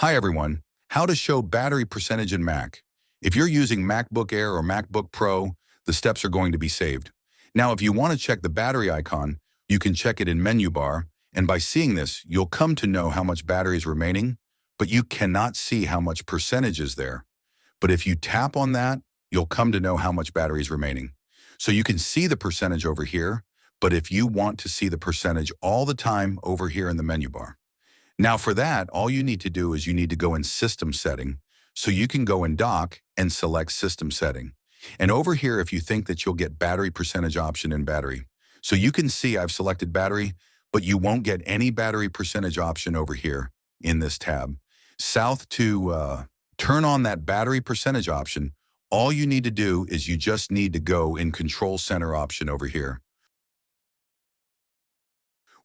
Hi everyone, how to show battery percentage in Mac. If you're using MacBook Air or MacBook Pro, the steps are going to be saved. Now, if you want to check the battery icon, you can check it in menu bar, and by seeing this, you'll come to know how much battery is remaining, but you cannot see how much percentage is there. But if you tap on that, you'll come to know how much battery is remaining. So you can see the percentage over here, but if you want to see the percentage all the time over here in the menu bar. Now for that, all you need to do is you need to go in System Setting. So you can go in Dock and select System Setting. And over here, if you think that you'll get battery percentage option in battery. So you can see I've selected battery, but you won't get any battery percentage option over here in this tab. South to turn on that battery percentage option, all you need to do is you just need to go in Control Center option over here.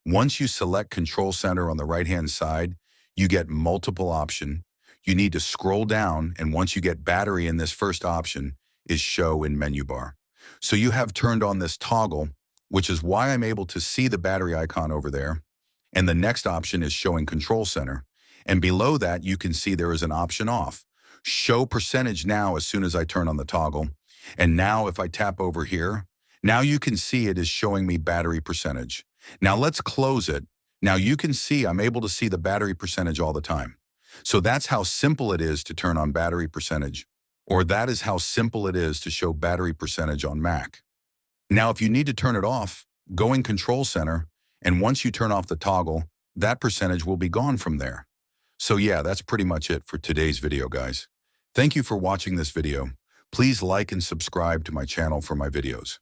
Once you select Control Center on the right-hand side, you get multiple options. You need to scroll down, and once you get battery in this first option, is show in menu bar. So you have turned on this toggle, which is why I'm able to see the battery icon over there. And the next option is showing Control Center. And below that, you can see there is an option off. Show percentage now as soon as I turn on the toggle. And now if I tap over here, now you can see it is showing me battery percentage. Now let's close it. Now you can see I'm able to see the battery percentage all the time. So that's how simple it is to turn on battery percentage, or that is how simple it is to show battery percentage on Mac. Now if you need to turn it off, go in Control Center, and once you turn off the toggle, that percentage will be gone from there. So yeah, that's pretty much it for today's video, guys. Thank you for watching this video. Please like and subscribe to my channel for my videos.